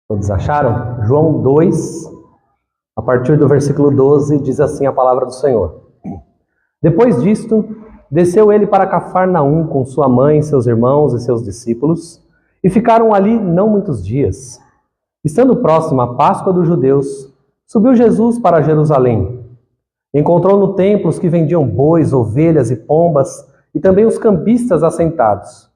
Todos acharam? João 2, a partir do versículo 12, diz assim a palavra do Senhor. Depois disto, desceu ele para Cafarnaum com sua mãe, seus irmãos e seus discípulos, e ficaram ali não muitos dias. Estando próxima a Páscoa dos judeus, subiu Jesus para Jerusalém. Encontrou no templo os que vendiam bois, ovelhas e pombas, e também os cambistas assentados.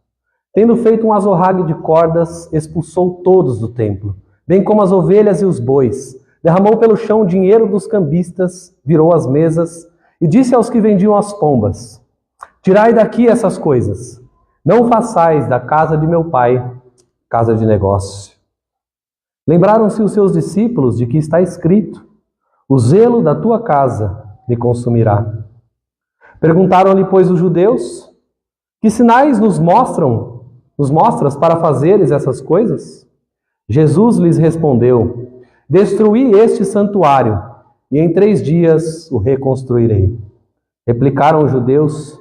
Tendo feito um azorrague de cordas, expulsou todos do templo, bem como as ovelhas e os bois. Derramou pelo chão o dinheiro dos cambistas, virou as mesas, e disse aos que vendiam as pombas: Tirai daqui essas coisas, não façais da casa de meu pai casa de negócio. Lembraram-se os seus discípulos de que está escrito: O zelo da tua casa me consumirá. Perguntaram-lhe, pois, os judeus: Que sinais nos mostras para fazeres essas coisas? Jesus lhes respondeu: Destruí este santuário, e em 3 dias o reconstruirei. Replicaram os judeus: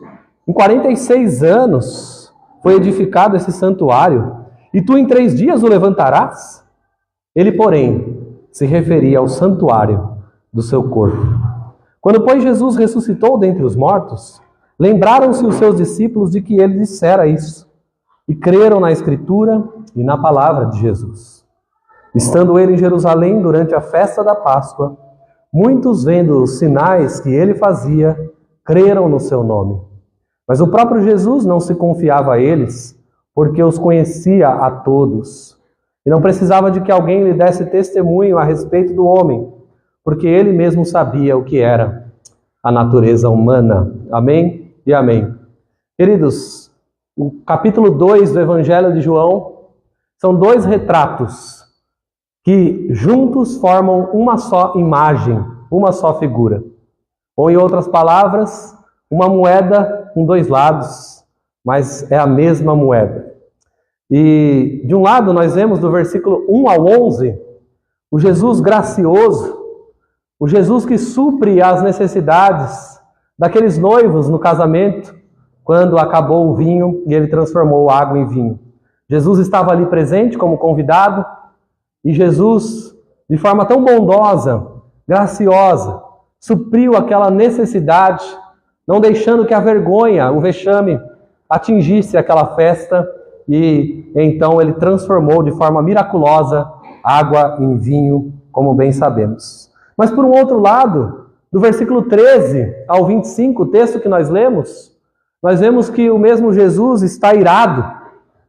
Em 46 anos foi edificado esse santuário, e tu em 3 dias o levantarás? Ele, porém, se referia ao santuário do seu corpo. Quando, pois, Jesus ressuscitou dentre os mortos, lembraram-se os seus discípulos de que ele dissera isso, e creram na Escritura e na palavra de Jesus. Estando ele em Jerusalém durante a festa da Páscoa, muitos, vendo os sinais que ele fazia, creram no seu nome. Mas o próprio Jesus não se confiava a eles, porque os conhecia a todos. E não precisava de que alguém lhe desse testemunho a respeito do homem, porque ele mesmo sabia o que era a natureza humana. Amém e amém. Queridos, o capítulo 2 do Evangelho de João são 2 retratos que juntos formam uma só imagem, uma só figura. Ou, em outras palavras, uma moeda com 2 lados, mas é a mesma moeda. E, de um lado, nós vemos do versículo 1 ao 11, o Jesus gracioso, o Jesus que supre as necessidades daqueles noivos no casamento, quando acabou o vinho e ele transformou a água em vinho. Jesus estava ali presente como convidado, e Jesus, de forma tão bondosa, graciosa, supriu aquela necessidade, não deixando que a vergonha, o vexame, atingisse aquela festa, e então ele transformou de forma miraculosa água em vinho, como bem sabemos. Mas por um outro lado, do versículo 13 ao 25, o texto que nós lemos, nós vemos que o mesmo Jesus está irado.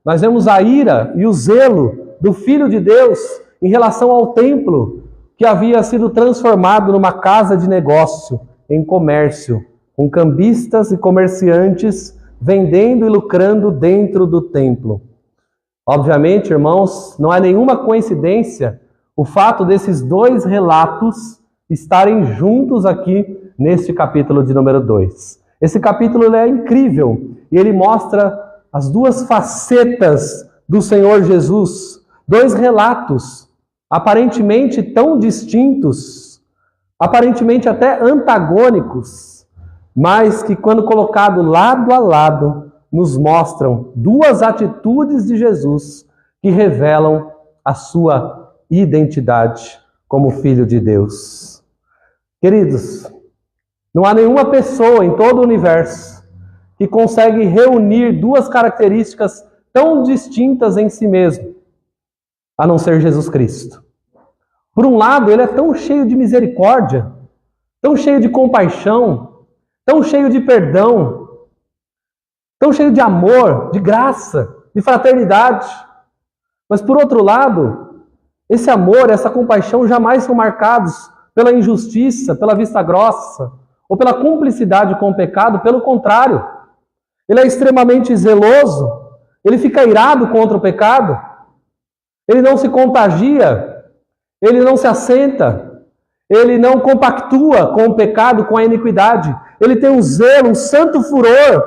Nós vemos a ira e o zelo do Filho de Deus em relação ao templo, que havia sido transformado numa casa de negócio, em comércio, com cambistas e comerciantes vendendo e lucrando dentro do templo. Obviamente, irmãos, não é nenhuma coincidência o fato desses 2 relatos estarem juntos aqui neste capítulo de número 2. Esse capítulo é incrível e ele mostra as 2 facetas do Senhor Jesus, 2 relatos aparentemente tão distintos, aparentemente até antagônicos, mas que, quando colocado lado a lado, nos mostram 2 atitudes de Jesus que revelam a sua identidade como Filho de Deus. Queridos, não há nenhuma pessoa em todo o universo que consegue reunir 2 características tão distintas em si mesmo, a não ser Jesus Cristo. Por um lado, ele é tão cheio de misericórdia, tão cheio de compaixão, tão cheio de perdão, tão cheio de amor, de graça, de fraternidade. Mas, por outro lado, esse amor, essa compaixão jamais são marcados pela injustiça, pela vista grossa, ou pela cumplicidade com o pecado. Pelo contrário, ele é extremamente zeloso, ele fica irado contra o pecado, ele não se contagia, ele não se assenta, ele não compactua com o pecado, com a iniquidade. Ele tem um zelo, um santo furor.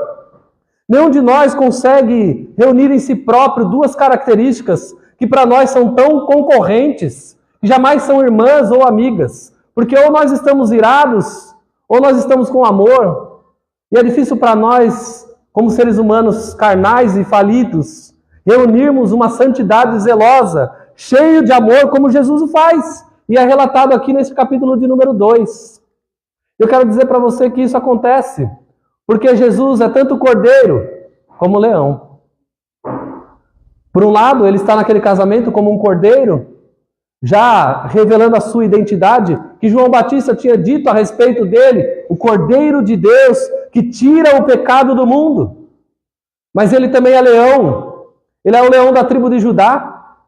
Nenhum de nós consegue reunir em si próprio 2 características que para nós são tão concorrentes, que jamais são irmãs ou amigas. Porque ou nós estamos irados, ou nós estamos com amor. E é difícil para nós, como seres humanos carnais e falidos, reunirmos uma santidade zelosa, cheio de amor, como Jesus o faz. E é relatado aqui nesse capítulo de número 2. Eu quero dizer para você que isso acontece, porque Jesus é tanto cordeiro como leão. Por um lado, ele está naquele casamento como um cordeiro, já revelando a sua identidade, que João Batista tinha dito a respeito dele, o Cordeiro de Deus que tira o pecado do mundo. Mas ele também é leão, ele é o leão da tribo de Judá.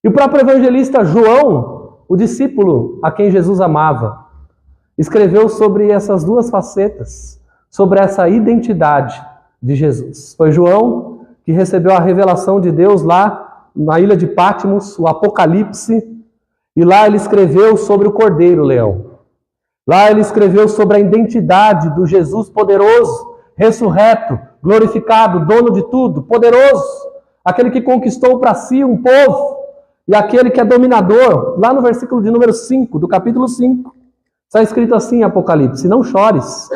E o próprio evangelista João, o discípulo a quem Jesus amava, escreveu sobre essas duas facetas, sobre essa identidade de Jesus. Foi João que recebeu a revelação de Deus lá na ilha de Patmos, o Apocalipse, e lá ele escreveu sobre o Cordeiro Leão. Lá ele escreveu sobre a identidade do Jesus poderoso, ressurreto, glorificado, dono de tudo, poderoso, aquele que conquistou para si um povo, e aquele que é dominador. Lá no versículo de número 5, do capítulo 5, está escrito assim em Apocalipse: não chores,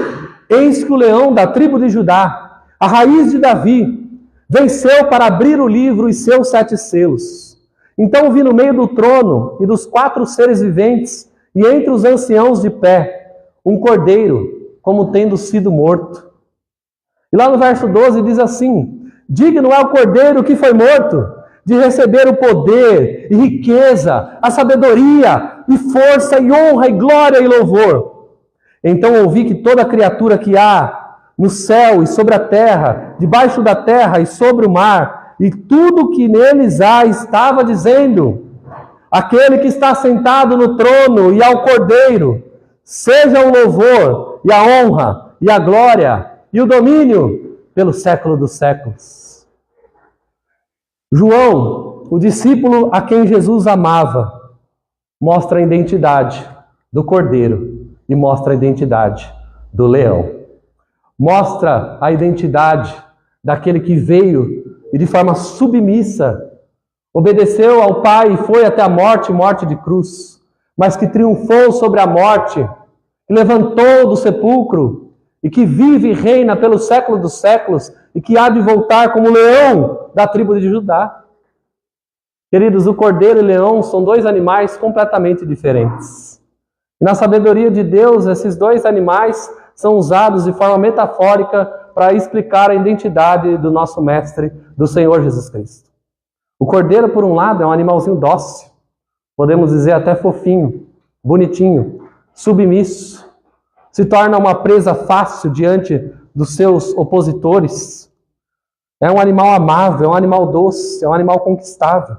eis que o leão da tribo de Judá, a raiz de Davi, venceu para abrir o livro e seus 7 selos. Então vi no meio do trono e dos 4 seres viventes, e entre os anciãos de pé, um cordeiro, como tendo sido morto. E lá no verso 12 diz assim: digno é o cordeiro que foi morto, de receber o poder e riqueza, a sabedoria e força e honra e glória e louvor. Então ouvi que toda criatura que há no céu e sobre a terra, debaixo da terra e sobre o mar, e tudo que neles há, estava dizendo: aquele que está sentado no trono e ao Cordeiro, seja o louvor e a honra e a glória e o domínio pelo século dos séculos. João, o discípulo a quem Jesus amava, mostra a identidade do Cordeiro e mostra a identidade do leão. Mostra a identidade daquele que veio e de forma submissa obedeceu ao Pai e foi até a morte, morte de cruz, mas que triunfou sobre a morte, que levantou do sepulcro e que vive e reina pelo século dos séculos e que há de voltar como leão da tribo de Judá. Queridos, o cordeiro e o leão são 2 animais completamente diferentes. E na sabedoria de Deus, esses 2 animais são usados de forma metafórica para explicar a identidade do nosso Mestre, do Senhor Jesus Cristo. O cordeiro, por um lado, é um animalzinho dócil, podemos dizer até fofinho, bonitinho, submisso, se torna uma presa fácil diante dos seus opositores. É um animal amável, é um animal doce, é um animal conquistável.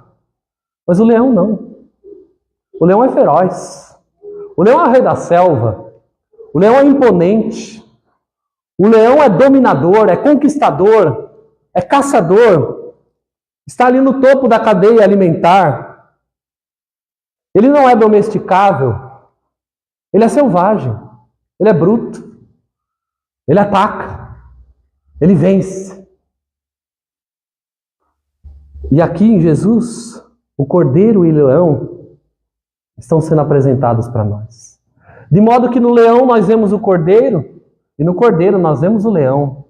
Mas o leão não. O leão é feroz. O leão é o rei da selva. O leão é imponente, o leão é dominador, é conquistador, é caçador, está ali no topo da cadeia alimentar. Ele não é domesticável, ele é selvagem, ele é bruto, ele ataca, ele vence. E aqui em Jesus, o cordeiro e o leão estão sendo apresentados para nós. De modo que no leão nós vemos o cordeiro, e no cordeiro nós vemos o leão.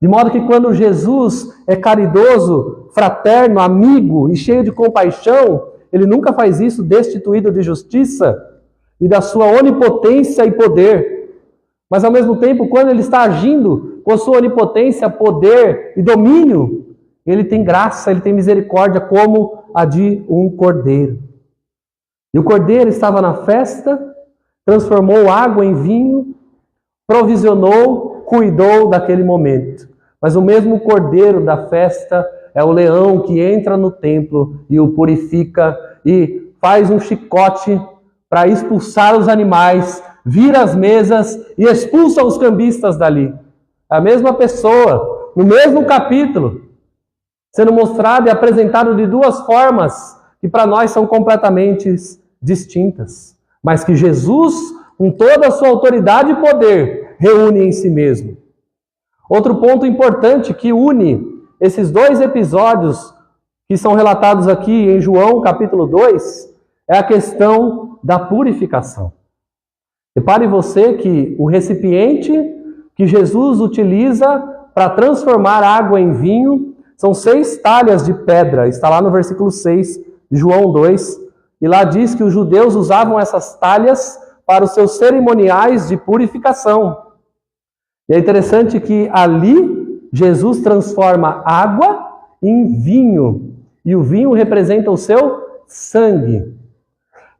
De modo que quando Jesus é caridoso, fraterno, amigo e cheio de compaixão, ele nunca faz isso destituído de justiça e da sua onipotência e poder. Mas ao mesmo tempo, quando ele está agindo com sua onipotência, poder e domínio, ele tem graça, ele tem misericórdia como a de um cordeiro. E o cordeiro estava na festa, transformou água em vinho, provisionou, cuidou daquele momento. Mas o mesmo cordeiro da festa é o leão que entra no templo e o purifica e faz um chicote para expulsar os animais, vira as mesas e expulsa os cambistas dali. A mesma pessoa, no mesmo capítulo, sendo mostrado e apresentado de 2 formas que para nós são completamente distintas, mas que Jesus, com toda a sua autoridade e poder, reúne em si mesmo. Outro ponto importante que une esses 2 episódios que são relatados aqui em João capítulo 2 é a questão da purificação. Repare você que o recipiente que Jesus utiliza para transformar água em vinho são 6 talhas de pedra. Está lá no versículo 6 de João 2. E lá diz que os judeus usavam essas talhas para os seus cerimoniais de purificação. E é interessante que ali Jesus transforma água em vinho. E o vinho representa o seu sangue.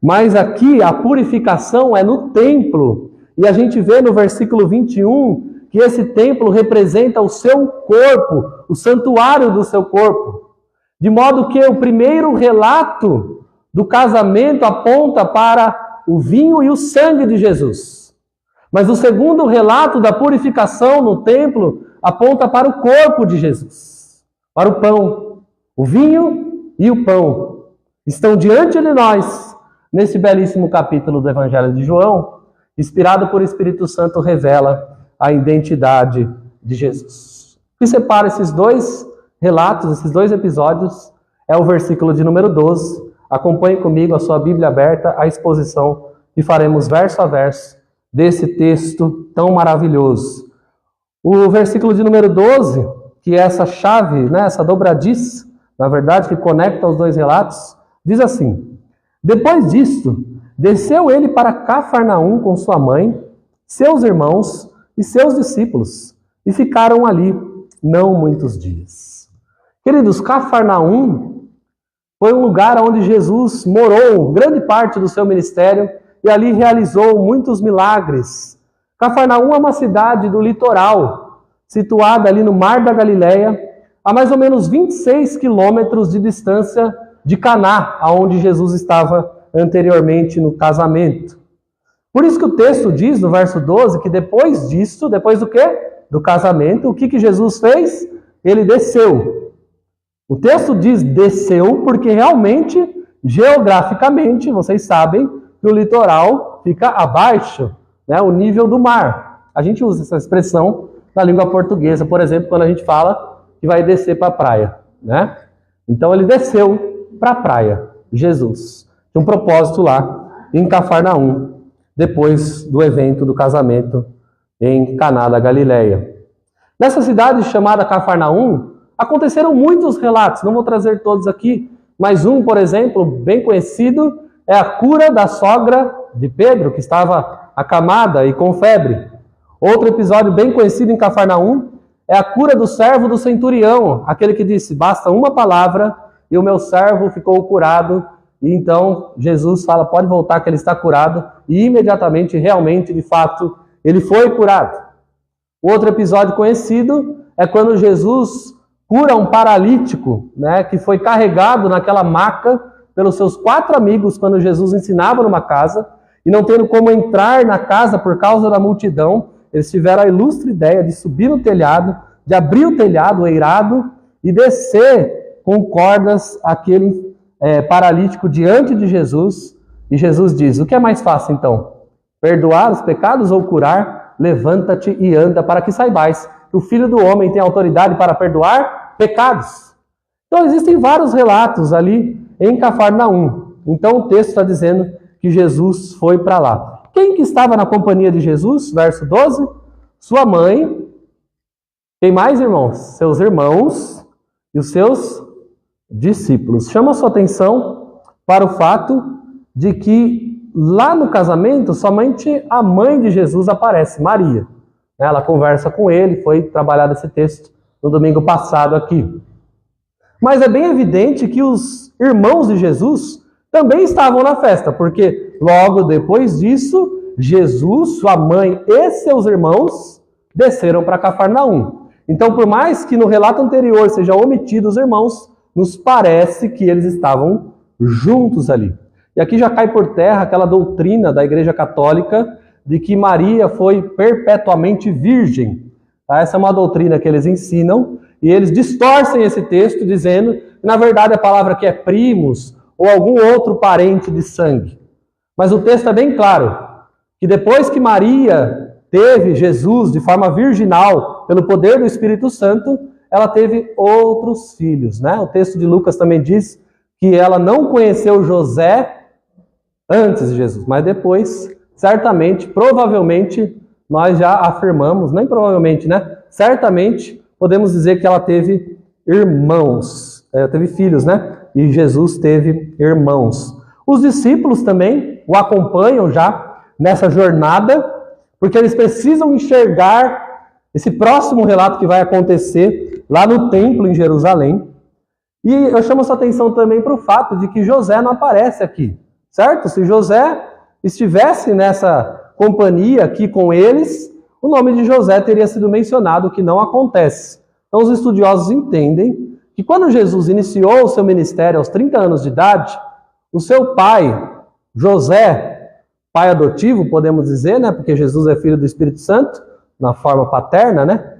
Mas aqui a purificação é no templo. E a gente vê no versículo 21 que esse templo representa o seu corpo, o santuário do seu corpo. De modo que o primeiro relato do casamento aponta para o vinho e o sangue de Jesus. Mas o segundo relato da purificação no templo aponta para o corpo de Jesus, para o pão. O vinho e o pão estão diante de nós nesse belíssimo capítulo do Evangelho de João, inspirado por Espírito Santo, revela a identidade de Jesus. O que separa esses 2 relatos, esses 2 episódios, é o versículo de número 12. Acompanhe comigo a sua Bíblia aberta, a exposição, e faremos verso a verso desse texto tão maravilhoso. O versículo de número 12, que é essa chave, essa dobradiça, na verdade, que conecta os 2 relatos, diz assim: depois disto, desceu ele para Cafarnaum com sua mãe, seus irmãos e seus discípulos, e ficaram ali não muitos dias. Queridos, Cafarnaum foi um lugar onde Jesus morou grande parte do seu ministério e ali realizou muitos milagres. Cafarnaum é uma cidade do litoral, situada ali no Mar da Galileia, a mais ou menos 26 quilômetros de distância de Caná, aonde Jesus estava anteriormente no casamento. Por isso que o texto diz, no verso 12, que depois disso, depois do quê? Do casamento, o que Jesus fez? Ele desceu. O texto diz desceu porque realmente, geograficamente, vocês sabem que o litoral fica abaixo, o nível do mar. A gente usa essa expressão na língua portuguesa, por exemplo, quando a gente fala que vai descer para a praia, Então ele desceu para a praia, Jesus. Tinha um propósito lá em Cafarnaum, depois do evento do casamento em Caná da Galileia. Nessa cidade chamada Cafarnaum, aconteceram muitos relatos, não vou trazer todos aqui, mas um, por exemplo, bem conhecido, é a cura da sogra de Pedro, que estava acamada e com febre. Outro episódio bem conhecido em Cafarnaum é a cura do servo do centurião, aquele que disse, basta uma palavra e o meu servo ficou curado. E então Jesus fala, pode voltar que ele está curado. E imediatamente, realmente, de fato, ele foi curado. Outro episódio conhecido é quando Jesus cura um paralítico, que foi carregado naquela maca pelos seus 4 amigos quando Jesus ensinava numa casa. E não tendo como entrar na casa por causa da multidão, eles tiveram a ilustre ideia de subir no telhado, de abrir o telhado, o eirado, e descer com cordas aquele paralítico diante de Jesus. E Jesus diz, o que é mais fácil então? Perdoar os pecados ou curar? Levanta-te e anda, para que saibais que o Filho do Homem tem autoridade para perdoar pecados. Então existem vários relatos ali em Cafarnaum. Então o texto está dizendo que Jesus foi para lá. Quem que estava na companhia de Jesus? Verso 12. Sua mãe. Quem mais, irmãos? Seus irmãos e os seus discípulos. Chama a sua atenção para o fato de que lá no casamento, somente a mãe de Jesus aparece, Maria. Ela conversa com ele, foi trabalhado esse texto no domingo passado aqui. Mas é bem evidente que os irmãos de Jesus também estavam na festa, porque logo depois disso, Jesus, sua mãe e seus irmãos desceram para Cafarnaum. Então, por mais que no relato anterior seja omitido os irmãos, nos parece que eles estavam juntos ali. E aqui já cai por terra aquela doutrina da Igreja Católica de que Maria foi perpetuamente virgem. Essa é uma doutrina que eles ensinam e eles distorcem esse texto dizendo que, na verdade, a palavra aqui é primos ou algum outro parente de sangue. Mas o texto é bem claro, que depois que Maria teve Jesus de forma virginal, pelo poder do Espírito Santo, ela teve outros filhos, O texto de Lucas também diz que ela não conheceu José antes de Jesus, mas depois certamente, provavelmente, nós já afirmamos, nem provavelmente, né? Certamente, podemos dizer que ela teve irmãos, teve filhos, né? E Jesus teve irmãos. Os discípulos também o acompanham já nessa jornada, porque eles precisam enxergar esse próximo relato que vai acontecer lá no templo em Jerusalém. E eu chamo essa atenção também para o fato de que José não aparece aqui, certo? Se José estivesse nessa companhia aqui com eles, o nome de José teria sido mencionado, o que não acontece. Então os estudiosos entendem que quando Jesus iniciou o seu ministério aos 30 anos de idade, o seu pai, José, pai adotivo, podemos dizer, né? Porque Jesus é filho do Espírito Santo, na forma paterna, né?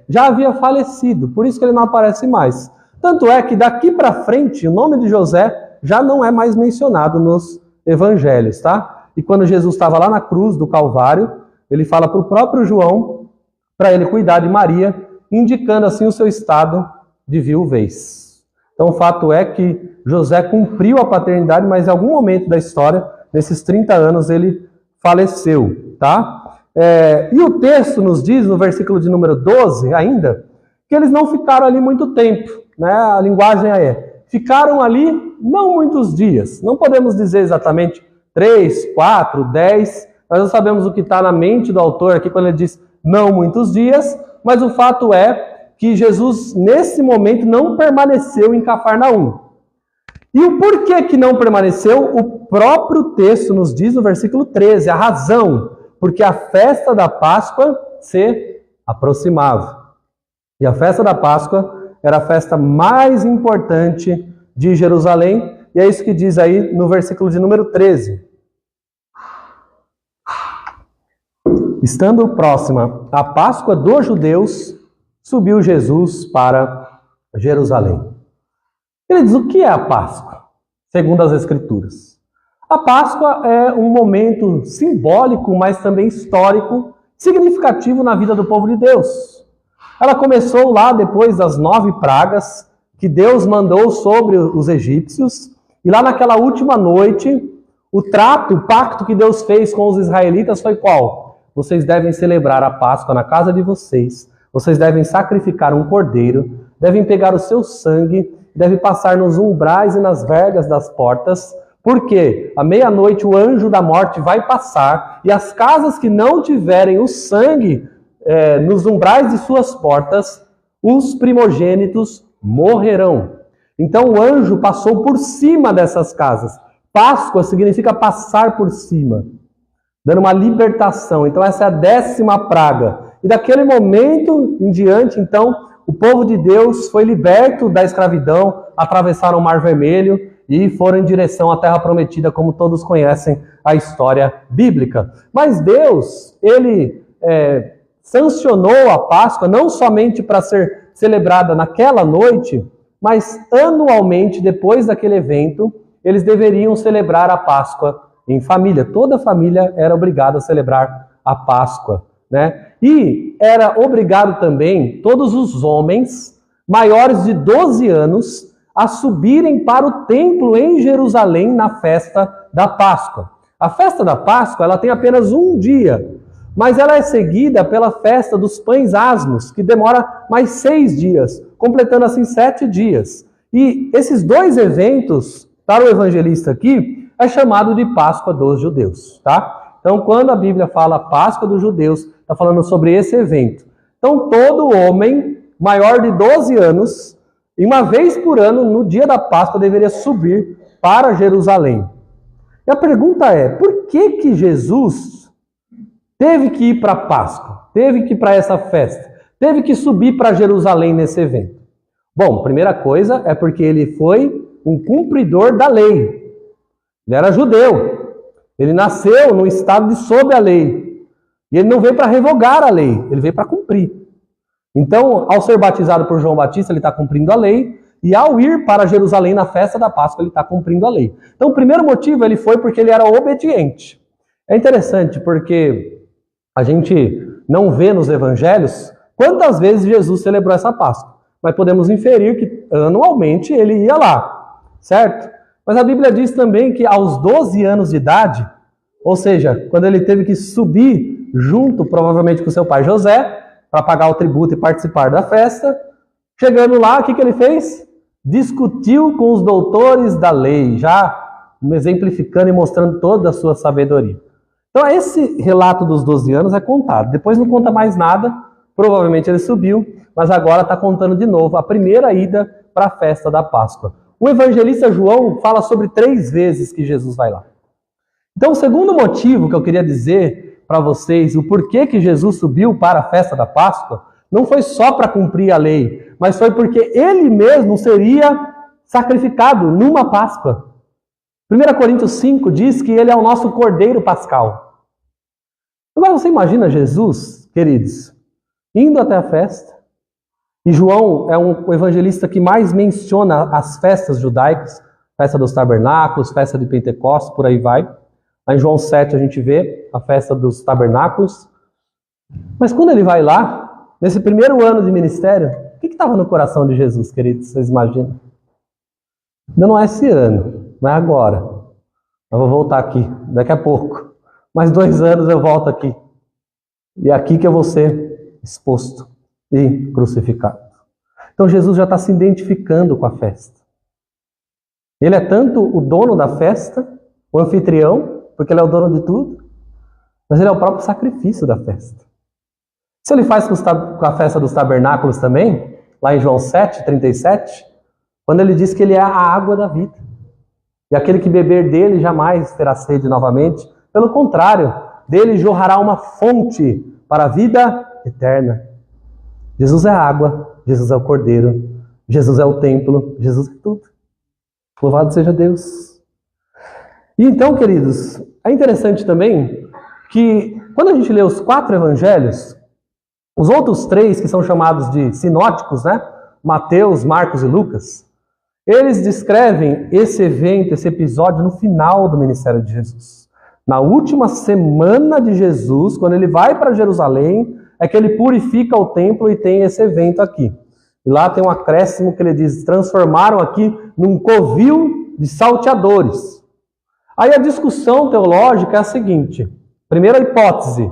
Já havia falecido, por isso que ele não aparece mais. Tanto é que daqui para frente, o nome de José já não é mais mencionado nos evangelhos, tá? E quando Jesus estava lá na cruz do Calvário, ele fala para o próprio João, para ele cuidar de Maria, indicando assim o seu estado de viuvez. Então o fato é que José cumpriu a paternidade, mas em algum momento da história, nesses 30 anos, ele faleceu, tá? E o texto nos diz, no versículo de número 12 ainda, que eles não ficaram ali muito tempo, né? A linguagem ficaram ali não muitos dias. Não podemos dizer exatamente 3, 4, 10, nós não sabemos o que está na mente do autor aqui quando ele diz não muitos dias, mas o fato é que Jesus, nesse momento, não permaneceu em Cafarnaum. E o porquê que não permaneceu, o próprio texto nos diz no versículo 13, a razão, porque a festa da Páscoa se aproximava. E a festa da Páscoa era a festa mais importante de Jerusalém, e é isso que diz aí no versículo de número 13. Estando próxima a Páscoa dos judeus, subiu Jesus para Jerusalém. Ele diz, o que é a Páscoa? Segundo as Escrituras. A Páscoa é um momento simbólico, mas também histórico, significativo na vida do povo de Deus. Ela começou lá depois das 9 pragas que Deus mandou sobre os egípcios, e lá naquela última noite, o pacto que Deus fez com os israelitas foi qual? Vocês devem celebrar a Páscoa na casa de vocês, vocês devem sacrificar um cordeiro, devem pegar o seu sangue, devem passar nos umbrais e nas vergas das portas, porque à meia-noite o anjo da morte vai passar, e as casas que não tiverem o sangue nos umbrais de suas portas, os primogênitos morrerão. Então o anjo passou por cima dessas casas. Páscoa significa passar por cima, dando uma libertação. Então essa é a 10ª praga. E daquele momento em diante, então, o povo de Deus foi liberto da escravidão, atravessaram o Mar Vermelho e foram em direção à Terra Prometida, como todos conhecem a história bíblica. Mas Deus, ele sancionou a Páscoa não somente para ser celebrada naquela noite, mas anualmente, depois daquele evento, eles deveriam celebrar a Páscoa em família. Toda a família era obrigada a celebrar a Páscoa, né? E era obrigado também todos os homens maiores de 12 anos a subirem para o templo em Jerusalém na festa da Páscoa. A festa da Páscoa, ela tem apenas um dia, mas ela é seguida pela festa dos pães asmos, que demora mais 6 dias, completando assim 7 dias. E esses 2 eventos, para o evangelista aqui, é chamado de Páscoa dos judeus, tá? Então, quando a Bíblia fala Páscoa dos judeus, está falando sobre esse evento. Então, todo homem maior de 12 anos, e uma vez por ano, no dia da Páscoa, deveria subir para Jerusalém. E a pergunta é, por que Jesus teve que ir para a Páscoa? Teve que ir para essa festa? Teve que subir para Jerusalém nesse evento? Bom, primeira coisa é porque ele foi um cumpridor da lei. Ele era judeu. Ele nasceu no estado de sob a lei. E ele não veio para revogar a lei, ele veio para cumprir. Então, ao ser batizado por João Batista, ele está cumprindo a lei. E ao ir para Jerusalém na festa da Páscoa, ele está cumprindo a lei. Então, o primeiro motivo ele foi porque ele era obediente. É interessante porque a gente não vê nos evangelhos quantas vezes Jesus celebrou essa Páscoa. Mas podemos inferir que anualmente ele ia lá, certo? Mas a Bíblia diz também que aos 12 anos de idade, Ou seja, quando ele teve que subir junto, provavelmente com seu pai José, para pagar o tributo e participar da festa, chegando lá, o que ele fez? Discutiu com os doutores da lei, já exemplificando e mostrando toda a sua sabedoria. Então, esse relato dos 12 anos é contado. Depois não conta mais nada, provavelmente ele subiu, mas agora está contando de novo a primeira ida para a festa da Páscoa. O evangelista João fala sobre 3 vezes que Jesus vai lá. Então, o segundo motivo que eu queria dizer para vocês, o porquê que Jesus subiu para a festa da Páscoa, não foi só para cumprir a lei, mas foi porque ele mesmo seria sacrificado numa Páscoa. 1 Coríntios 5 diz que ele é o nosso Cordeiro Pascal. Agora você imagina Jesus, queridos, indo até a festa, e João é o evangelista que mais menciona as festas judaicas, festa dos tabernáculos, festa de Pentecostes, por aí vai. Lá em João 7 a gente vê a festa dos tabernáculos. Mas quando ele vai lá, nesse primeiro ano de ministério, o que estava no coração de Jesus, queridos? Vocês imaginam? Ainda não é esse ano, não é agora. Eu vou voltar aqui, daqui a pouco. Mais 2 anos eu volto aqui. E é aqui que eu vou ser exposto e crucificado. Então Jesus já está se identificando com a festa. Ele é tanto o dono da festa, o anfitrião, porque ele é o dono de tudo, mas ele é o próprio sacrifício da festa. Se ele faz com a festa dos tabernáculos também, lá em João 7, 37, quando ele diz que ele é a água da vida. E aquele que beber dele jamais terá sede novamente. Pelo contrário, dele jorrará uma fonte para a vida eterna. Jesus é a água, Jesus é o Cordeiro, Jesus é o templo, Jesus é tudo. Louvado seja Deus. E então, queridos, é interessante também que quando a gente lê os 4 evangelhos, os outros 3 que são chamados de sinóticos, né? Mateus, Marcos e Lucas, eles descrevem esse evento, esse episódio no final do ministério de Jesus. Na última semana de Jesus, quando ele vai para Jerusalém, é que ele purifica o templo e tem esse evento aqui. E lá tem um acréscimo que ele diz, transformaram aqui num covil de salteadores. Aí a discussão teológica é a seguinte, primeira hipótese,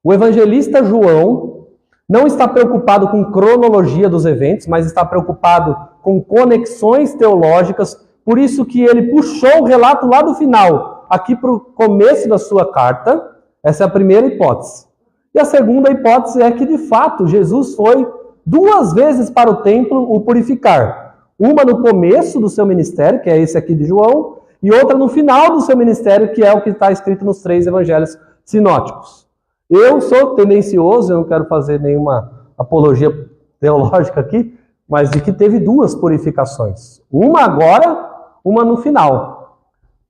o evangelista João não está preocupado com cronologia dos eventos, mas está preocupado com conexões teológicas, por isso que ele puxou o relato lá do final, aqui para o começo da sua carta. Essa é a primeira hipótese. E a segunda hipótese é que, de fato, Jesus foi 2 vezes para o templo o purificar. Uma no começo do seu ministério, que é esse aqui de João, e outra no final do seu ministério, que é o que está escrito nos 3 evangelhos sinóticos. Eu sou tendencioso, eu não quero fazer nenhuma apologia teológica aqui, mas de que teve 2 purificações. Uma agora, uma no final.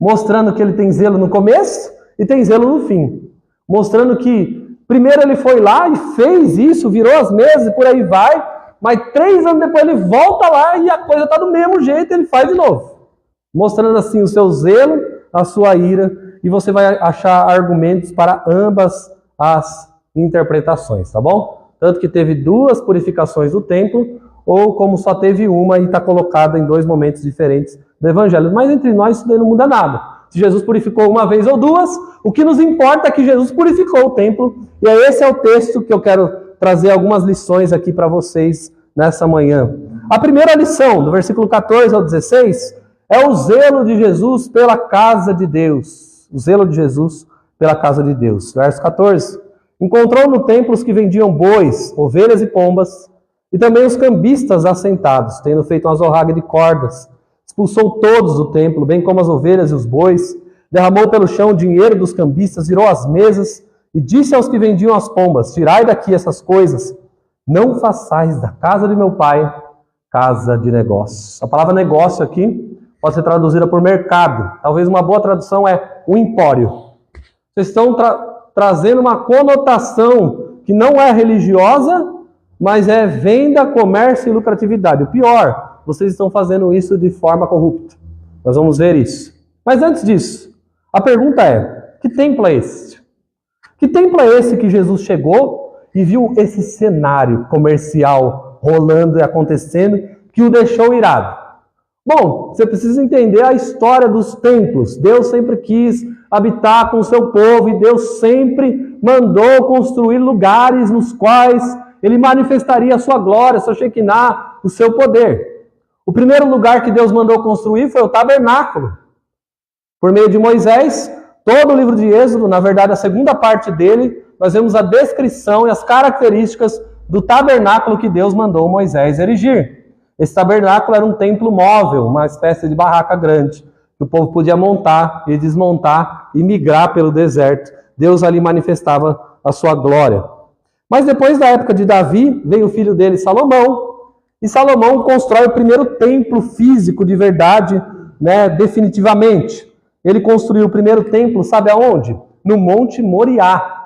Mostrando que ele tem zelo no começo e tem zelo no fim. Mostrando que primeiro ele foi lá e fez isso, virou as mesas e por aí vai, mas 3 anos depois ele volta lá e a coisa está do mesmo jeito e ele faz de novo. Mostrando assim o seu zelo, a sua ira, e você vai achar argumentos para ambas as interpretações, tá bom? Tanto que teve 2 purificações do templo, ou como só teve uma e está colocada em 2 momentos diferentes do evangelho. Mas entre nós isso daí não muda nada. Se Jesus purificou uma vez ou 2, o que nos importa é que Jesus purificou o templo. E esse é o texto que eu quero trazer algumas lições aqui para vocês nessa manhã. A primeira lição, do versículo 14 ao 16, é o zelo de Jesus pela casa de Deus. O zelo de Jesus pela casa de Deus. Verso 14. Encontrou no templo os que vendiam bois, ovelhas e pombas, e também os cambistas assentados, tendo feito uma zorraga de cordas. Expulsou todos do templo, bem como as ovelhas e os bois, derramou pelo chão o dinheiro dos cambistas, virou as mesas e disse aos que vendiam as pombas, tirai daqui essas coisas, não façais da casa de meu pai casa de negócios. A palavra negócio aqui pode ser traduzida por mercado. Talvez uma boa tradução é o empório. Vocês estão trazendo uma conotação que não é religiosa, mas é venda, comércio e lucratividade. O pior, vocês estão fazendo isso de forma corrupta. Nós vamos ver isso. Mas antes disso, a pergunta é, que templo é esse? Que templo é esse que Jesus chegou e viu esse cenário comercial rolando e acontecendo que o deixou irado? Bom, você precisa entender a história dos templos. Deus sempre quis habitar com o seu povo, e Deus sempre mandou construir lugares nos quais ele manifestaria a sua glória, a sua Shekinah, o seu poder. O primeiro lugar que Deus mandou construir foi o tabernáculo. Por meio de Moisés, todo o livro de Êxodo, na verdade a segunda parte dele, nós vemos a descrição e as características do tabernáculo que Deus mandou Moisés erigir. Esse tabernáculo era um templo móvel, uma espécie de barraca grande, que o povo podia montar e desmontar e migrar pelo deserto. Deus ali manifestava a sua glória. Mas depois da época de Davi, veio o filho dele, Salomão, e Salomão constrói o primeiro templo físico de verdade, definitivamente. Ele construiu o primeiro templo, sabe aonde? No Monte Moriá.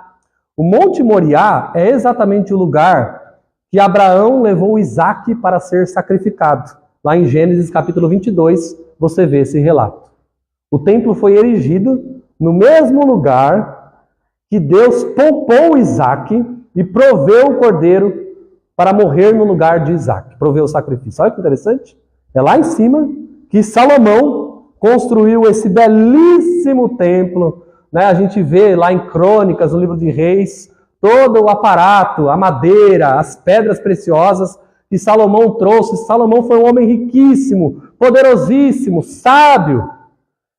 O Monte Moriá é exatamente o lugar que Abraão levou Isaque para ser sacrificado. Lá em Gênesis capítulo 22, você vê esse relato. O templo foi erigido no mesmo lugar que Deus poupou Isaque e proveu o cordeiro para morrer no lugar de Isaque. Proveu o sacrifício. Olha que interessante. É lá em cima que Salomão construiu esse belíssimo templo. A gente vê lá em Crônicas, no livro de Reis, todo o aparato, a madeira, as pedras preciosas que Salomão trouxe. Salomão foi um homem riquíssimo, poderosíssimo, sábio.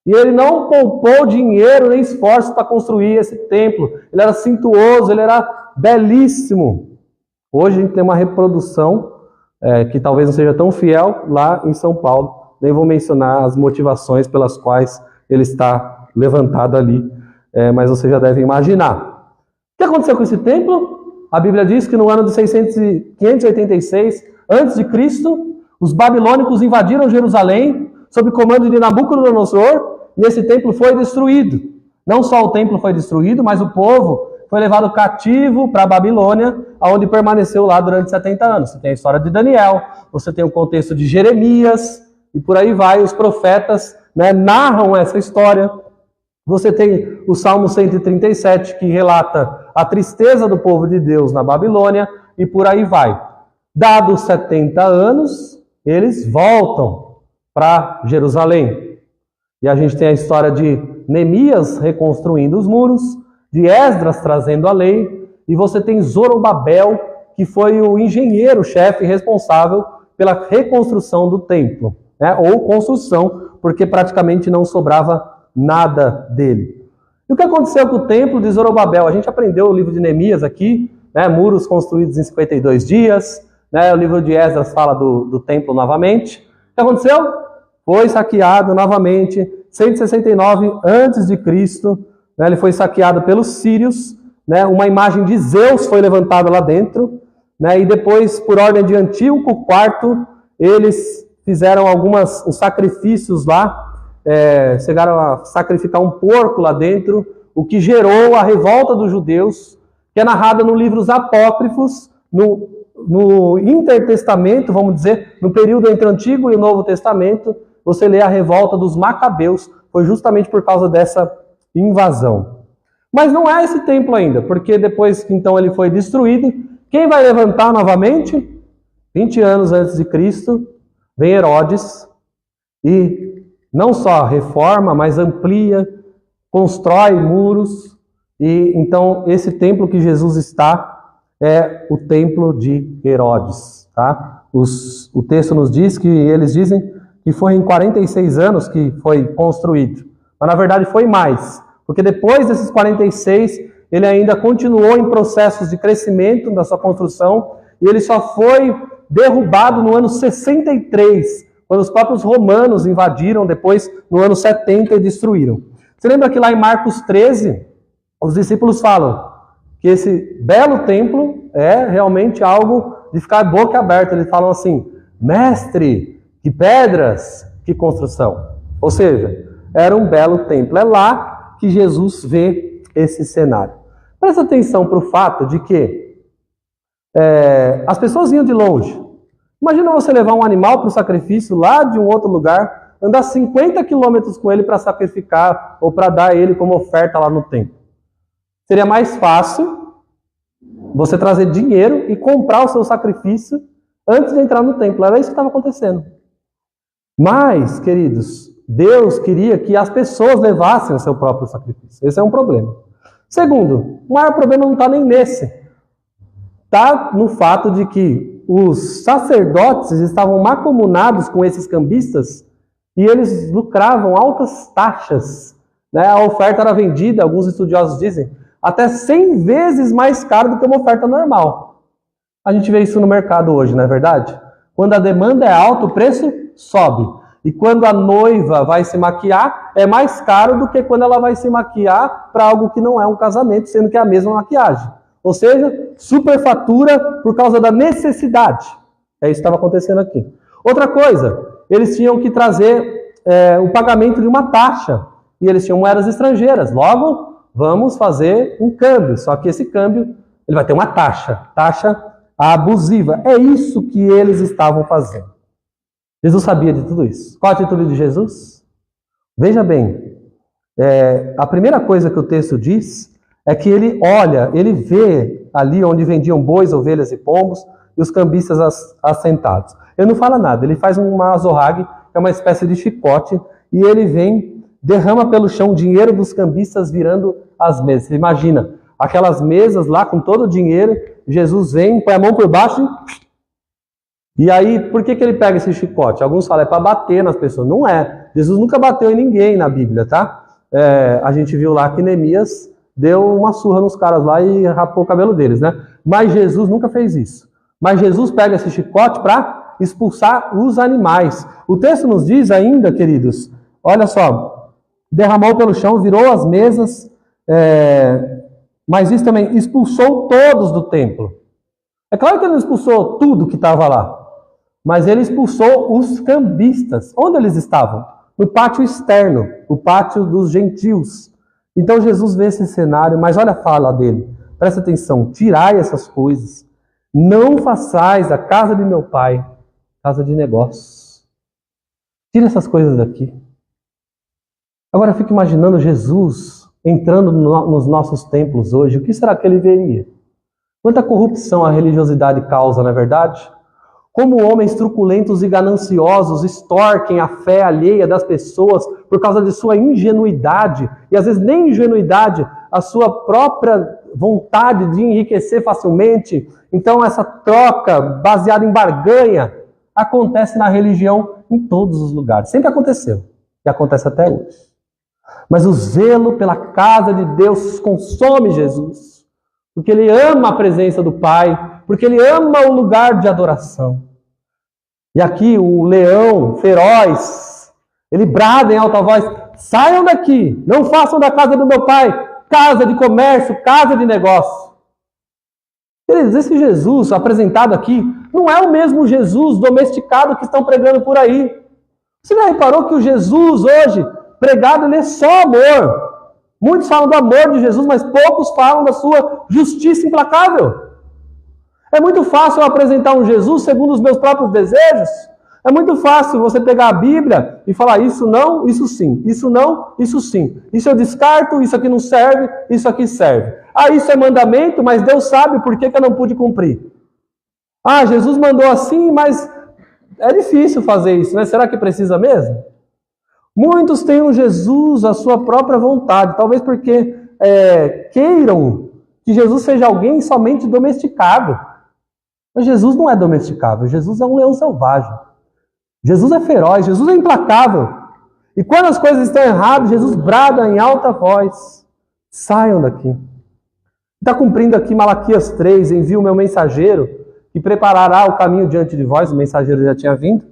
E ele não poupou dinheiro nem esforço para construir esse templo. Ele era suntuoso, ele era belíssimo. Hoje a gente tem uma reprodução que talvez não seja tão fiel lá em São Paulo. Nem vou mencionar as motivações pelas quais ele está levantado ali, mas você já deve imaginar. O que aconteceu com esse templo? A Bíblia diz que no ano de 586 a.C., os babilônicos invadiram Jerusalém sob comando de Nabucodonosor e esse templo foi destruído. Não só o templo foi destruído, mas o povo foi levado cativo para a Babilônia, onde permaneceu lá durante 70 anos. Você tem a história de Daniel, você tem o contexto de Jeremias, e por aí vai, os profetas narram essa história. Você tem o Salmo 137, que relata a tristeza do povo de Deus na Babilônia, e por aí vai. Dados 70 anos, eles voltam para Jerusalém. E a gente tem a história de Neemias reconstruindo os muros, de Esdras trazendo a lei, e você tem Zorobabel, que foi o engenheiro-chefe responsável pela reconstrução do templo, ou construção, porque praticamente não sobrava nada dele. E o que aconteceu com o templo de Zorobabel? A gente aprendeu o livro de Neemias aqui, muros construídos em 52 dias, o livro de Esdras fala do templo novamente. O que aconteceu? Foi saqueado novamente, 169 a.C., ele foi saqueado pelos sírios, uma imagem de Zeus foi levantada lá dentro, e depois, por ordem de Antíoco IV, eles fizeram uns sacrifícios lá, chegaram a sacrificar um porco lá dentro, o que gerou a revolta dos judeus, que é narrada nos livros apócrifos, no Intertestamento, vamos dizer, no período entre o Antigo e o Novo Testamento, você lê a revolta dos Macabeus, foi justamente por causa dessa invasão. Mas não é esse templo ainda, porque depois que então ele foi destruído, quem vai levantar novamente? 20 anos antes de Cristo, vem Herodes e não só reforma, mas amplia, constrói muros, e então esse templo que Jesus está é o templo de Herodes. Tá? O texto nos diz que eles dizem que foi em 46 anos que foi construído, mas na verdade foi mais, porque depois desses 46 ele ainda continuou em processos de crescimento da sua construção, e ele só foi derrubado no ano 63, quando os próprios romanos invadiram, depois no ano 70 e destruíram. Você lembra que lá em Marcos 13, os discípulos falam que esse belo templo é realmente algo de ficar boca aberta. Eles falam assim: mestre, que pedras, que construção. Ou seja, era um belo templo. É lá que Jesus vê esse cenário. Presta atenção para o fato de que as pessoas vinham de longe. Imagina você levar um animal para o sacrifício lá de um outro lugar, andar 50 quilômetros com ele para sacrificar ou para dar ele como oferta lá no templo. Seria mais fácil você trazer dinheiro e comprar o seu sacrifício antes de entrar no templo. Era isso que estava acontecendo. Mas, queridos, Deus queria que as pessoas levassem o seu próprio sacrifício. Esse é um problema. Segundo, o maior problema não está nem nesse. Está no fato de que os sacerdotes estavam mancomunados com esses cambistas e eles lucravam altas taxas. Né? A oferta era vendida, alguns estudiosos dizem, até 100 vezes mais caro do que uma oferta normal. A gente vê isso no mercado hoje, não é verdade? Quando a demanda é alta, o preço sobe. E quando a noiva vai se maquiar, é mais caro do que quando ela vai se maquiar para algo que não é um casamento, sendo que é a mesma maquiagem. Ou seja, superfatura por causa da necessidade. É isso que estava acontecendo aqui. Outra coisa, eles tinham que trazer o pagamento de uma taxa. E eles tinham moedas estrangeiras. Logo, vamos fazer um câmbio. Só que esse câmbio ele vai ter uma taxa abusiva. É isso que eles estavam fazendo. Jesus sabia de tudo isso. Qual a atitude de Jesus? Veja bem, a primeira coisa que o texto diz é que ele olha, ele vê ali onde vendiam bois, ovelhas e pombos e os cambistas assentados. Ele não fala nada, ele faz uma azorrague, que é uma espécie de chicote, e ele vem, derrama pelo chão o dinheiro dos cambistas virando as mesas. Você imagina, aquelas mesas lá com todo o dinheiro, Jesus vem, põe a mão por baixo e aí, por que ele pega esse chicote? Alguns falam, é para bater nas pessoas. Não é. Jesus nunca bateu em ninguém na Bíblia, tá? A gente viu lá que Neemias deu uma surra nos caras lá e rapou o cabelo deles, né? Mas Jesus nunca fez isso. Mas Jesus pega esse chicote para expulsar os animais. O texto nos diz ainda, queridos, olha só, derramou pelo chão, virou as mesas, mas isso também expulsou todos do templo. É claro que ele não expulsou tudo que estava lá, mas ele expulsou os cambistas. Onde eles estavam? No pátio externo, o pátio dos gentios. Então Jesus vê esse cenário, mas olha a fala dele. Presta atenção, tirai essas coisas. Não façais a casa de meu pai casa de negócios. Tira essas coisas daqui. Agora eu fico imaginando Jesus entrando nos nossos templos hoje. O que será que ele veria? Quanta corrupção a religiosidade causa, não é verdade? Como homens truculentos e gananciosos extorquem a fé alheia das pessoas por causa de sua ingenuidade, e às vezes nem ingenuidade, a sua própria vontade de enriquecer facilmente. Então essa troca baseada em barganha acontece na religião em todos os lugares. Sempre aconteceu, e acontece até hoje. Mas o zelo pela casa de Deus consome Jesus. Porque ele ama a presença do Pai, porque ele ama o lugar de adoração. E aqui o leão feroz, ele brada em alta voz, saiam daqui, não façam da casa do meu Pai casa de comércio, casa de negócio. Queridos, esse Jesus apresentado aqui não é o mesmo Jesus domesticado que estão pregando por aí. Você já reparou que o Jesus hoje pregado, ele é só amor. Muitos falam do amor de Jesus, mas poucos falam da sua justiça implacável. É muito fácil eu apresentar um Jesus segundo os meus próprios desejos. É muito fácil você pegar a Bíblia e falar isso não, isso sim. Isso não, isso sim. Isso eu descarto, isso aqui não serve, isso aqui serve. Ah, isso é mandamento, mas Deus sabe por que eu não pude cumprir. Ah, Jesus mandou assim, mas é difícil fazer isso, né? Será que precisa mesmo? Muitos têm um Jesus à sua própria vontade, talvez porque queiram que Jesus seja alguém somente domesticado. Mas Jesus não é domesticável, Jesus é um leão selvagem. Jesus é feroz, Jesus é implacável. E quando as coisas estão erradas, Jesus brada em alta voz, saiam daqui. Está cumprindo aqui Malaquias 3, envio o meu mensageiro, que preparará o caminho diante de vós, o mensageiro já tinha vindo,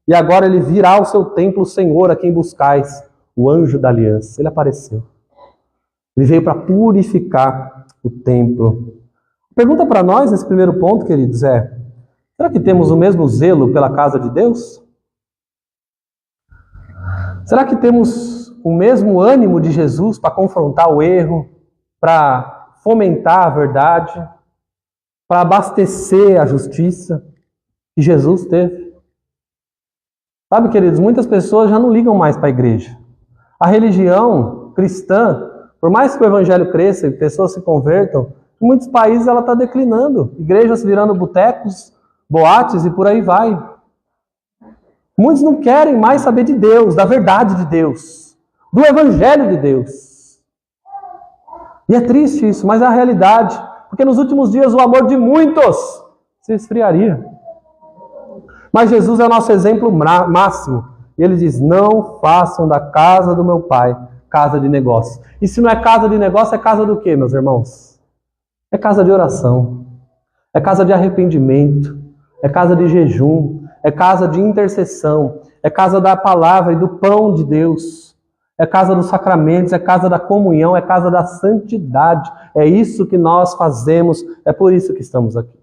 e agora ele virá ao seu templo, o Senhor, a quem buscais, o anjo da aliança. Ele apareceu. Ele veio para purificar o templo. Pergunta para nós, nesse primeiro ponto, queridos, será que temos o mesmo zelo pela casa de Deus? Será que temos o mesmo ânimo de Jesus para confrontar o erro, para fomentar a verdade, para abastecer a justiça que Jesus teve? Sabe, queridos, muitas pessoas já não ligam mais para a igreja. A religião cristã, por mais que o evangelho cresça e pessoas se convertam, em muitos países ela está declinando. Igrejas virando botecos, boates e por aí vai. Muitos não querem mais saber de Deus, da verdade de Deus, do Evangelho de Deus. E é triste isso, mas é a realidade. Porque nos últimos dias o amor de muitos se esfriaria. Mas Jesus é o nosso exemplo máximo. E ele diz, não façam da casa do meu pai casa de negócio. E se não é casa de negócio, é casa do quê, meus irmãos? É casa de oração. É casa de arrependimento. É casa de jejum. É casa de intercessão. É casa da palavra e do pão de Deus. É casa dos sacramentos. É casa da comunhão. É casa da santidade. É isso que nós fazemos. É por isso que estamos aqui.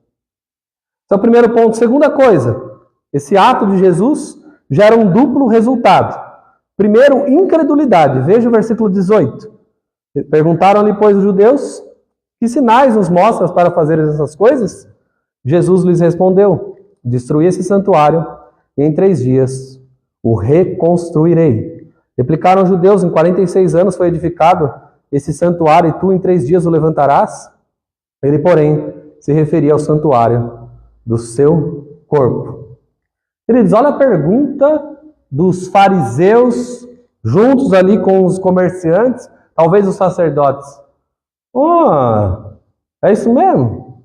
Esse é o primeiro ponto. Segunda coisa. Esse ato de Jesus gera um duplo resultado. Primeiro, incredulidade. Veja o versículo 18. Perguntaram-lhe, pois, os judeus, que sinais nos mostras para fazer essas coisas? Jesus lhes respondeu, destruí esse santuário e em 3 dias o reconstruirei. Replicaram os judeus, em 46 anos foi edificado esse santuário e tu em 3 dias o levantarás? Ele, porém, se referia ao santuário do seu corpo. Queridos, olha a pergunta dos fariseus, juntos ali com os comerciantes, talvez os sacerdotes. É isso mesmo?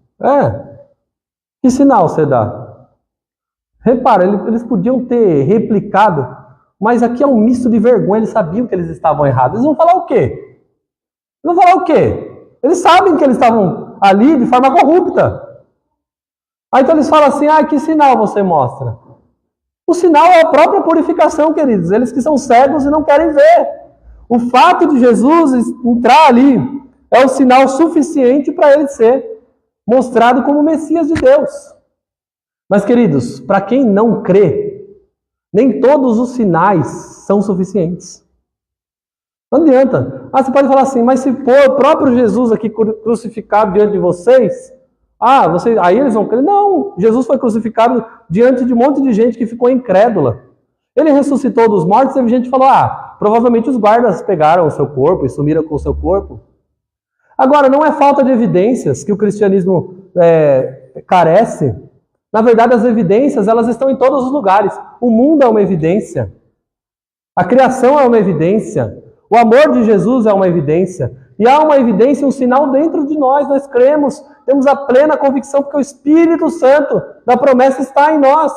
Que sinal você dá? Repara, eles podiam ter replicado, mas aqui é um misto de vergonha, eles sabiam que eles estavam errados. Eles vão falar o quê? Eles vão falar o quê? Eles sabem que eles estavam ali de forma corrupta. Aí então eles falam assim, que sinal você mostra? O sinal é a própria purificação, queridos. Eles que são cegos e não querem ver. O fato de Jesus entrar ali é o sinal suficiente para ele ser mostrado como Messias de Deus. Mas, queridos, para quem não crê, nem todos os sinais são suficientes. Não adianta. Você pode falar assim, mas se for o próprio Jesus aqui crucificado diante de vocês, aí eles vão crer. Não, Jesus foi crucificado diante de um monte de gente que ficou incrédula. Ele ressuscitou dos mortos, teve gente que falou, provavelmente os guardas pegaram o seu corpo e sumiram com o seu corpo. Agora, não é falta de evidências que o cristianismo carece. Na verdade, as evidências, elas estão em todos os lugares. O mundo é uma evidência. A criação é uma evidência. O amor de Jesus é uma evidência. E há uma evidência, um sinal dentro de nós. Nós cremos, temos a plena convicção porque o Espírito Santo da promessa está em nós.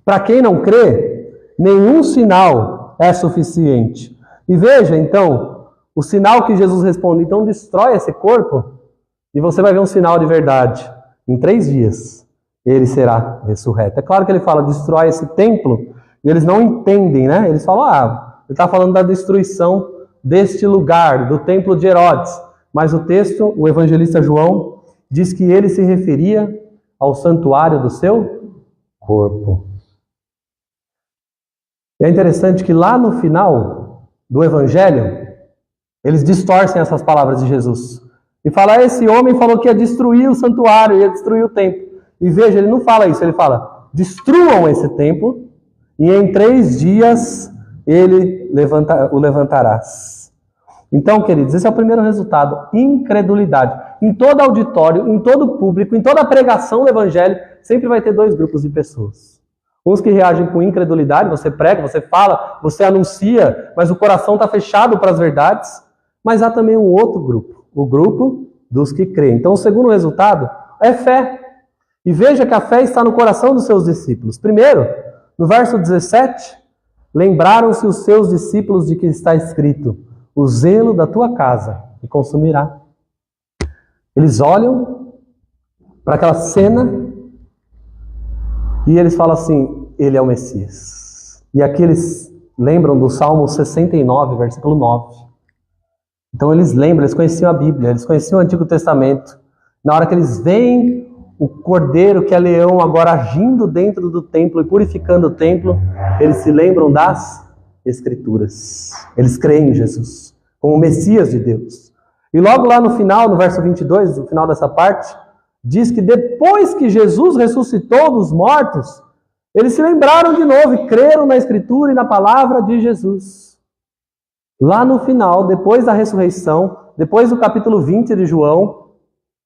Para quem não crê, nenhum sinal é suficiente. E veja, então, o sinal que Jesus responde, então destrói esse corpo e você vai ver um sinal de verdade. Em 3 dias, ele será ressurreto. É claro que ele fala, destrói esse templo, e eles não entendem, né? Eles falam, ele está falando da destruição deste lugar, do templo de Herodes. Mas o texto, o evangelista João, diz que ele se referia ao santuário do seu corpo. É interessante que lá no final do evangelho, eles distorcem essas palavras de Jesus. E fala, esse homem falou que ia destruir o santuário, ia destruir o templo. E veja, ele não fala isso, ele fala, destruam esse templo e em 3 dias ele o levantarás. Então, queridos, esse é o primeiro resultado, incredulidade. Em todo auditório, em todo público, em toda pregação do evangelho, sempre vai ter 2 grupos de pessoas. Uns que reagem com incredulidade, você prega, você fala, você anuncia, mas o coração está fechado para as verdades. Mas há também um outro grupo, o grupo dos que creem. Então, o segundo resultado é fé. E veja que a fé está no coração dos seus discípulos. Primeiro, no verso 17, lembraram-se os seus discípulos de que está escrito, o zelo da tua casa me consumirá. Eles olham para aquela cena e eles falam assim, ele é o Messias. E aqui eles lembram do Salmo 69, versículo 9. Então eles lembram, eles conheciam a Bíblia, eles conheciam o Antigo Testamento. Na hora que eles veem o Cordeiro, que é leão, agora agindo dentro do templo e purificando o templo, eles se lembram das Escrituras. Eles creem em Jesus, como o Messias de Deus. E logo lá no final, no verso 22, no final dessa parte, diz que depois que Jesus ressuscitou dos mortos, eles se lembraram de novo e creram na Escritura e na palavra de Jesus. Lá no final, depois da ressurreição, depois do capítulo 20 de João,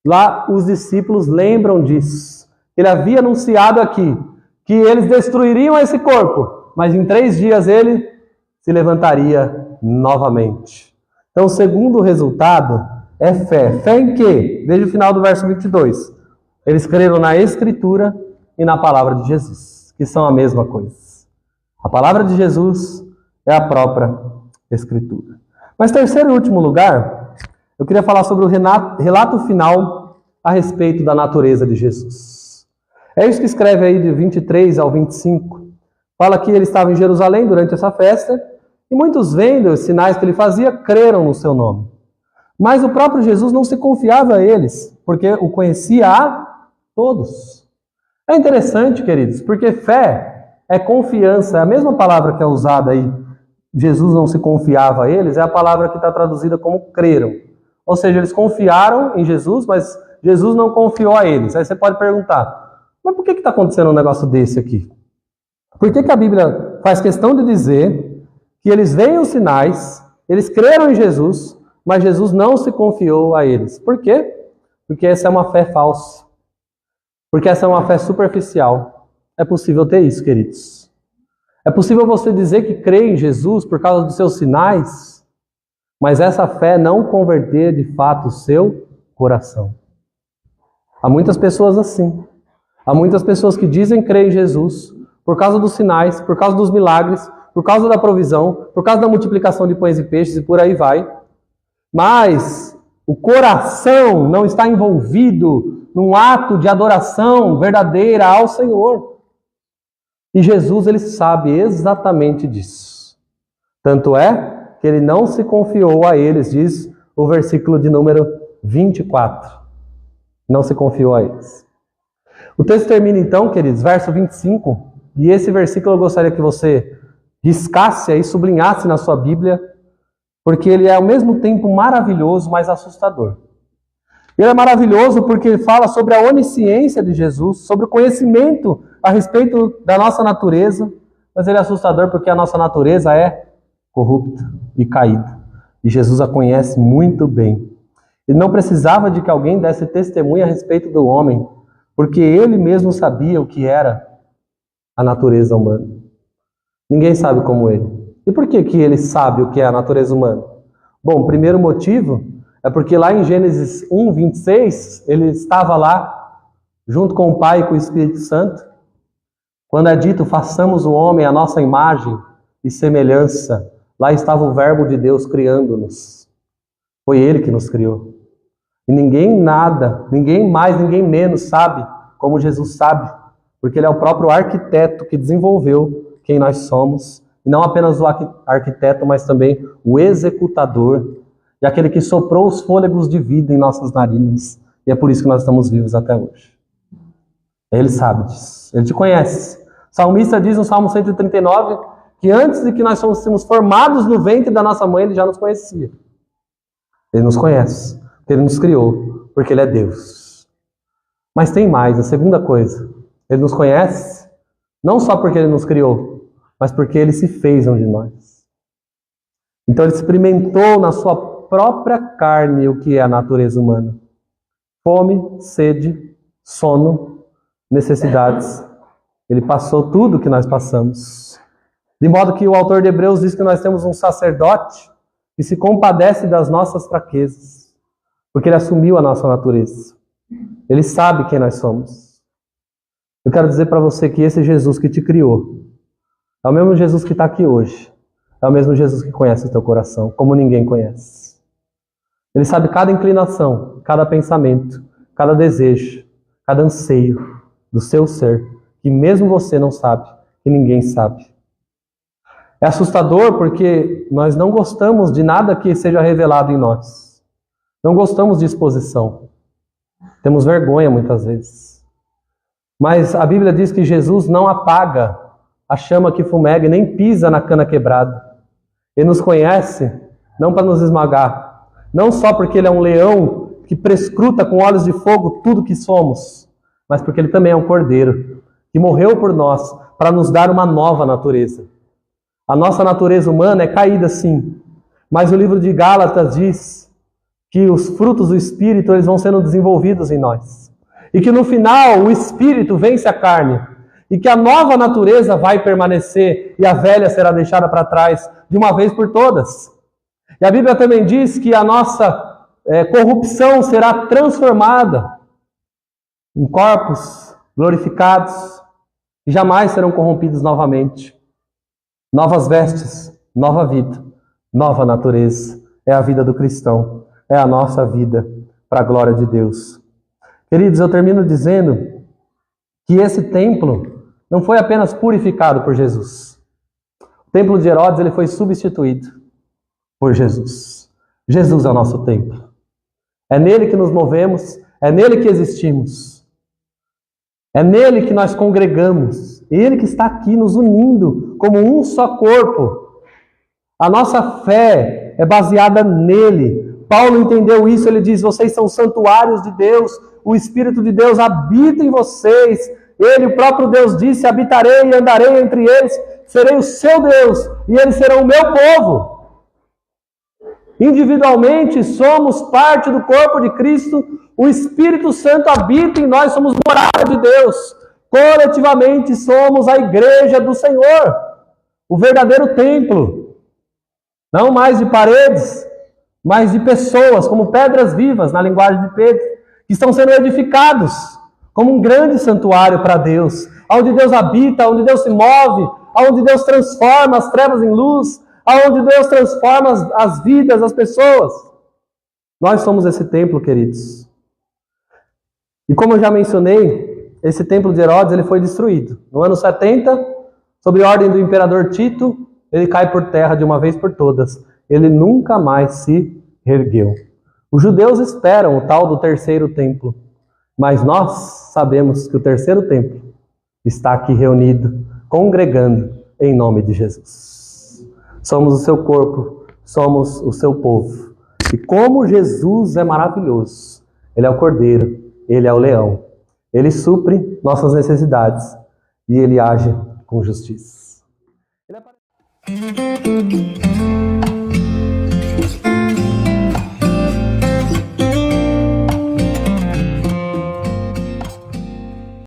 lá os discípulos lembram disso. Ele havia anunciado aqui que eles destruiriam esse corpo, mas em 3 dias ele se levantaria novamente. Então, o segundo resultado é fé. Fé em quê? Veja o final do verso 22. Eles creram na Escritura e na palavra de Jesus, que são a mesma coisa. A palavra de Jesus é a própria Escritura. Mas terceiro e último lugar, eu queria falar sobre o relato final a respeito da natureza de Jesus. É isso que escreve aí de 23 ao 25. Fala que ele estava em Jerusalém durante essa festa, e muitos vendo os sinais que ele fazia, creram no seu nome. Mas o próprio Jesus não se confiava a eles, porque o conhecia a todos. É interessante, queridos, porque fé é confiança. A mesma palavra que é usada aí, Jesus não se confiava a eles, é a palavra que está traduzida como creram. Ou seja, eles confiaram em Jesus, mas Jesus não confiou a eles. Aí você pode perguntar, mas por que está acontecendo um negócio desse aqui? Por que a Bíblia faz questão de dizer que eles veem os sinais, eles creram em Jesus, mas Jesus não se confiou a eles? Por quê? Porque essa é uma fé falsa. Porque essa é uma fé superficial. É possível ter isso, queridos. É possível você dizer que crê em Jesus por causa dos seus sinais, mas essa fé não converter de fato o seu coração. Há muitas pessoas assim. Há muitas pessoas que dizem crer em Jesus por causa dos sinais, por causa dos milagres, por causa da provisão, por causa da multiplicação de pães e peixes e por aí vai. Mas o coração não está envolvido num ato de adoração verdadeira ao Senhor. E Jesus, ele sabe exatamente disso. Tanto é que ele não se confiou a eles, diz o versículo de número 24. Não se confiou a eles. O texto termina então, queridos, verso 25. E esse versículo eu gostaria que você riscasse aí, sublinhasse na sua Bíblia, porque ele é ao mesmo tempo maravilhoso, mas assustador. Ele é maravilhoso porque ele fala sobre a onisciência de Jesus, sobre o conhecimento a respeito da nossa natureza, mas ele é assustador porque a nossa natureza é corrupta e caída. E Jesus a conhece muito bem. Ele não precisava de que alguém desse testemunho a respeito do homem, porque ele mesmo sabia o que era a natureza humana. Ninguém sabe como ele. E por que ele sabe o que é a natureza humana? Bom, o primeiro motivo é porque lá em Gênesis 1, 26, ele estava lá, junto com o Pai e com o Espírito Santo, quando é dito, façamos o homem à nossa imagem e semelhança. Lá estava o Verbo de Deus criando-nos. Foi Ele que nos criou. E ninguém nada, ninguém mais, ninguém menos sabe como Jesus sabe, porque Ele é o próprio arquiteto que desenvolveu quem nós somos, e não apenas o arquiteto, mas também o executador, e aquele que soprou os fôlegos de vida em nossas narinas, e é por isso que nós estamos vivos até hoje. Ele sabe disso, Ele te conhece. O salmista diz no Salmo 139 que antes de que nós fôssemos formados no ventre da nossa mãe, Ele já nos conhecia. Ele nos conhece, Ele nos criou, porque Ele é Deus. Mas tem mais, a segunda coisa, Ele nos conhece, não só porque Ele nos criou, mas porque Ele se fez um de nós. Então Ele experimentou na sua própria carne o que é a natureza humana. Fome, sede, sono, necessidades. Ele passou tudo que nós passamos. De modo que o autor de Hebreus diz que nós temos um sacerdote que se compadece das nossas fraquezas, porque ele assumiu a nossa natureza. Ele sabe quem nós somos. Eu quero dizer para você que esse Jesus que te criou é o mesmo Jesus que está aqui hoje. É o mesmo Jesus que conhece o teu coração, como ninguém conhece. Ele sabe cada inclinação, cada pensamento, cada desejo, cada anseio do seu ser, que mesmo você não sabe, que ninguém sabe. É assustador porque nós não gostamos de nada que seja revelado em nós. Não gostamos de exposição. Temos vergonha muitas vezes. Mas a Bíblia diz que Jesus não apaga a chama que fumega e nem pisa na cana quebrada. Ele nos conhece não para nos esmagar, não só porque Ele é um leão que prescruta com olhos de fogo tudo que somos, mas porque Ele também é um cordeiro que morreu por nós para nos dar uma nova natureza. A nossa natureza humana é caída, sim, mas o livro de Gálatas diz que os frutos do Espírito eles vão sendo desenvolvidos em nós. E que no final o Espírito vence a carne. e que a nova natureza vai permanecer e a velha será deixada para trás de uma vez por todas. E a Bíblia também diz que a nossa corrupção será transformada em corpos glorificados e jamais serão corrompidos novamente. Novas vestes, nova vida, nova natureza. É a vida do cristão, é a nossa vida para a glória de Deus. Queridos, eu termino dizendo que esse templo não foi apenas purificado por Jesus. O templo de Herodes ele foi substituído por Jesus. Jesus é o nosso templo. É nele que nos movemos, é nele que existimos. É nele que nós congregamos. Ele que está aqui nos unindo como um só corpo. A nossa fé é baseada nele. Paulo entendeu isso, ele diz, vocês são santuários de Deus, o Espírito de Deus habita em vocês. Ele, o próprio Deus, disse, habitarei e andarei entre eles, serei o seu Deus e eles serão o meu povo. Individualmente somos parte do corpo de Cristo, o Espírito Santo habita em nós, somos morada de Deus. Coletivamente somos a igreja do Senhor, o verdadeiro templo. Não mais de paredes, mas de pessoas, como pedras vivas, na linguagem de Pedro, que estão sendo edificados como um grande santuário para Deus, onde Deus habita, onde Deus se move, onde Deus transforma as trevas em luz, onde Deus transforma as vidas das pessoas. Nós somos esse templo, queridos. E como eu já mencionei, esse templo de Herodes ele foi destruído. No ano 70, sob ordem do imperador Tito, ele cai por terra de uma vez por todas. Ele nunca mais se ergueu. Os judeus esperam o tal do terceiro templo, mas nós sabemos que o terceiro templo está aqui reunido, congregando em nome de Jesus. Somos o seu corpo, somos o seu povo. E como Jesus é maravilhoso, ele é o cordeiro, ele é o leão. Ele supre nossas necessidades e ele age com justiça.